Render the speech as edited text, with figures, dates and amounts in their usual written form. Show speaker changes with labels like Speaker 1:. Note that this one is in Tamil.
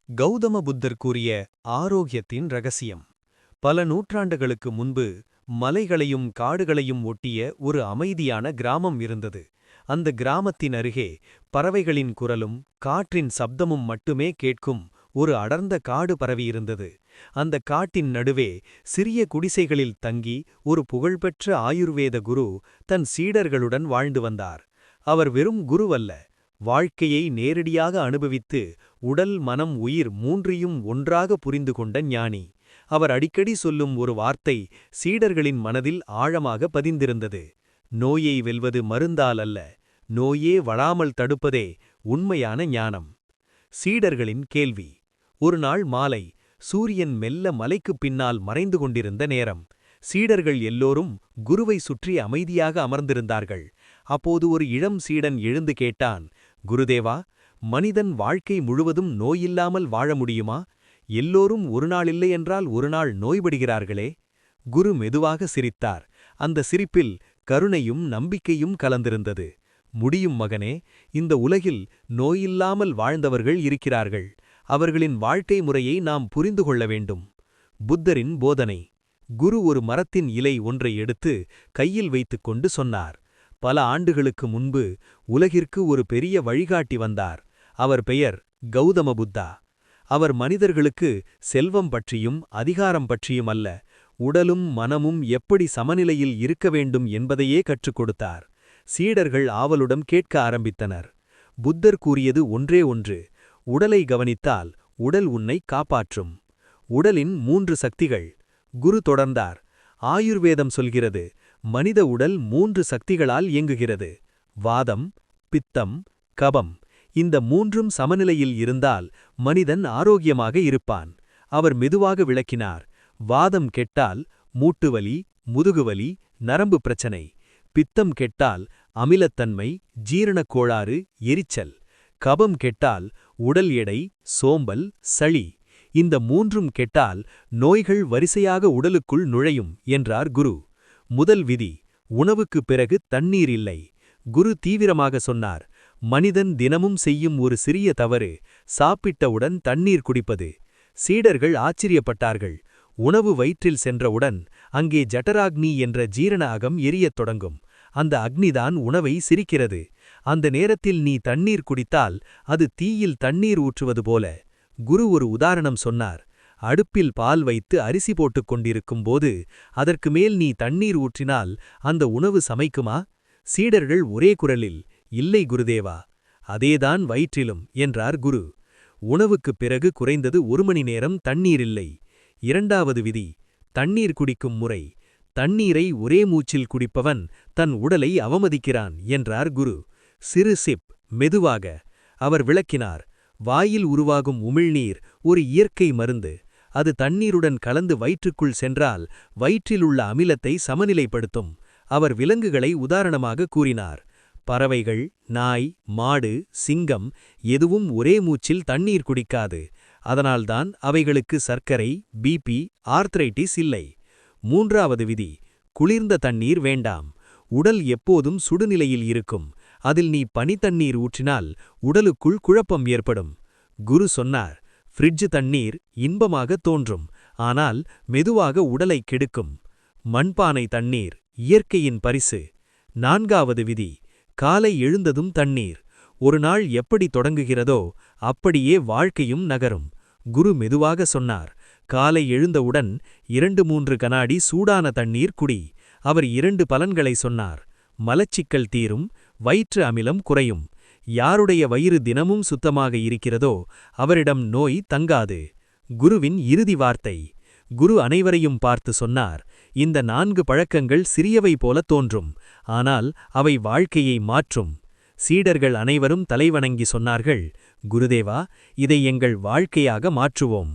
Speaker 1: கௌதம புத்தர் கூறிய ஆரோக்கியத்தின் ரகசியம். பல நூற்றாண்டுகளுக்கு முன்பு மலைகளையும் காடுகளையும் ஒட்டிய ஒரு அமைதியான கிராமம் இருந்தது. அந்த கிராமத்தின் அருகே பறவைகளின் குரலும் காற்றின் சப்தமும் மட்டுமே கேட்கும் ஒரு அடர்ந்த காடு பரவியிருந்தது. அந்த காட்டின் நடுவே சிறிய குடிசைகளில் தங்கி ஒரு புகழ்பெற்ற ஆயுர்வேத குரு தன் சீடர்களுடன் வாழ்ந்து வந்தார். அவர் வெறும் குருவல்ல, வாழ்க்கையை நேரடியாக அனுபவித்து உடல் மனம் உயிர் மூன்றையும் ஒன்றாக புரிந்து கொண்ட ஞானி. அவர் அடிக்கடி சொல்லும் ஒரு வார்த்தை சீடர்களின் மனதில் ஆழமாக பதிந்திருந்தது: நோயை வெல்வது மருந்தால் அல்ல, நோயே வளாமல் தடுப்பதே உண்மையான ஞானம். சீடர்களின் கேள்வி. ஒரு நாள் மாலை, சூரியன் மெல்ல மலைக்குப் பின்னால் மறைந்து கொண்டிருந்த நேரம். சீடர்கள் எல்லோரும் குருவை சுற்றி அமைதியாக அமர்ந்திருந்தார்கள். அப்போது ஒரு இளம் சீடன் எழுந்து கேட்டான்: குருதேவா, மனிதன் வாழ்க்கை முழுவதும் நோயில்லாமல் வாழ முடியுமா? எல்லோரும் ஒரு நாள் இல்லையென்றால் ஒரு நாள் நோய்படுகிறார்களே. குரு மெதுவாக சிரித்தார். அந்த சிரிப்பில் கருணையும் நம்பிக்கையும் கலந்திருந்தது. முடியும் மகனே, இந்த உலகில் நோயில்லாமல் வாழ்ந்தவர்கள் இருக்கிறார்கள். அவர்களின் வாழ்க்கை முறையை நாம் புரிந்து கொள்ள வேண்டும். புத்தரின் போதனை. குரு ஒரு மரத்தின் இலை ஒன்றை எடுத்து கையில் வைத்துக்கொண்டு சொன்னார்: பல ஆண்டுகளுக்கு முன்பு உலகிற்கு ஒரு பெரிய வழிகாட்டி வந்தார். அவர் பெயர் கௌதம புத்தா. அவர் மனிதர்களுக்கு செல்வம் பற்றியும் அதிகாரம் பற்றியும் அல்ல, உடலும் மனமும் எப்படி சமநிலையில் இருக்க வேண்டும் என்பதையே கற்றுக் கொடுத்தார். சீடர்கள் ஆவலுடன் கேட்க ஆரம்பித்தனர். புத்தர் கூறியது ஒன்றே ஒன்று: உடலை கவனித்தால் உடல் உன்னை காப்பாற்றும். உடலின் 3 சக்திகள். குரு தொடர்ந்தார்: ஆயுர்வேதம் சொல்கிறது, மனித உடல் 3 சக்திகளால் இயங்குகிறது: வாதம், பித்தம், கபம். இந்த 3ம் சமநிலையில் இருந்தால் மனிதன் ஆரோக்கியமாக இருப்பான். அவர் மெதுவாக விளக்கினார்: வாதம் கெட்டால் மூட்டுவலி, முதுகுவலி, நரம்பு பிரச்சனை. பித்தம் கெட்டால் அமிலத்தன்மை, ஜீரணக் கோளாறு, எரிச்சல். கபம் கெட்டால் உடல் எடை, சோம்பல், சளி. இந்த 3ம் கெட்டால் நோய்கள் வரிசையாக உடலுக்குள் நுழையும் என்றார் குரு. முதல் விதி: உணவுக்குப் பிறகு தண்ணீர் இல்லை. குரு தீவிரமாக சொன்னார்: மனிதன் தினமும் செய்யும் ஒரு சிறிய தவறு, சாப்பிட்டவுடன் தண்ணீர் குடிப்பது. சீடர்கள் ஆச்சரியப்பட்டார்கள். உணவு வயிற்றில் சென்றவுடன் அங்கே ஜடராக்னி என்ற ஜீரண அகம் எரியத் தொடங்கும். அந்த அக்னிதான் உணவை சிரிக்கிறது. அந்த நேரத்தில் நீ தண்ணீர் குடித்தால் அது தீயில் தண்ணீர் ஊற்றுவது போல. குரு ஒரு உதாரணம் சொன்னார்: அடுப்பில் பால் வைத்து அரிசி போட்டுக் கொண்டிருக்கும் போது அதற்கு மேல் நீ தண்ணீர் ஊற்றினால் அந்த உணவு சமைக்குமா? சீடர்கள் ஒரே குரலில்: இல்லை குருதேவா. அதேதான் வயிற்றிலும் என்றார் குரு. உணவுக்குப் பிறகு குறைந்தது 1 மணி நேரம் தண்ணீர் இல்லை. இரண்டாவது விதி: தண்ணீர் குடிக்கும் முறை. தண்ணீரை ஒரே மூச்சில் குடிப்பவன் தன் உடலை அவமதிக்கிறான் என்றார் குரு. சிறு சிப், மெதுவாக. அவர் விளக்கினார்: வாயில் உருவாகும் உமிழ்நீர் ஒரு இயற்கை மருந்து. அது தண்ணீருடன் கலந்து வயிற்றுக்குள் சென்றால் வயிற்றிலுள்ள அமிலத்தை சமநிலைப்படுத்தும். அவர் விலங்குகளை உதாரணமாக கூறினார்: பறவைகள், நாய், மாடு, சிங்கம் எதுவும் ஒரே மூச்சில் தண்ணீர் குடிக்காது. அதனால்தான் அவைகளுக்கு சர்க்கரை, பிபி, ஆர்த்ரைட்டிஸ் இல்லை. மூன்றாவது விதி: குளிர்ந்த தண்ணீர் வேண்டாம். உடல் எப்போதும் சுடுநிலையில் இருக்கும். அதில் நீ பனித்தண்ணீர் ஊற்றினால் உடலுக்குள் குழப்பம் ஏற்படும். குரு சொன்னார்: ஃப்ரிட்ஜ் தண்ணீர் இன்பமாக தோன்றும், ஆனால் மெதுவாக உடலை கெடுக்கும். மண்பானை தண்ணீர் இயற்கையின் பரிசு. நான்காவது விதி: காலை எழுந்ததும் தண்ணீர். ஒரு நாள் எப்படி தொடங்குகிறதோ அப்படியே வாழ்க்கையும் நகரும். குரு மெதுவாக சொன்னார்: காலை எழுந்தவுடன் 2-3 கனாடி சூடான தண்ணீர் குடி. அவர் 2 பலன்களை சொன்னார்: மலச்சிக்கல் தீரும், வயிற்று அமிலம் குறையும். யாருடைய வயிறு தினமும் சுத்தமாக இருக்கிறதோ அவரிடம் நோய் தங்காது. குருவின் இறுதி வார்த்தை. குரு அனைவரையும் பார்த்து சொன்னார்: இந்த 4 பழக்கங்கள் சிறியவை போல தோன்றும், ஆனால் அவை வாழ்க்கையை மாற்றும். சீடர்கள் அனைவரும் தலைவணங்கி சொன்னார்கள்: குருதேவா, இதை எங்கள் வாழ்க்கையாக மாற்றுவோம்.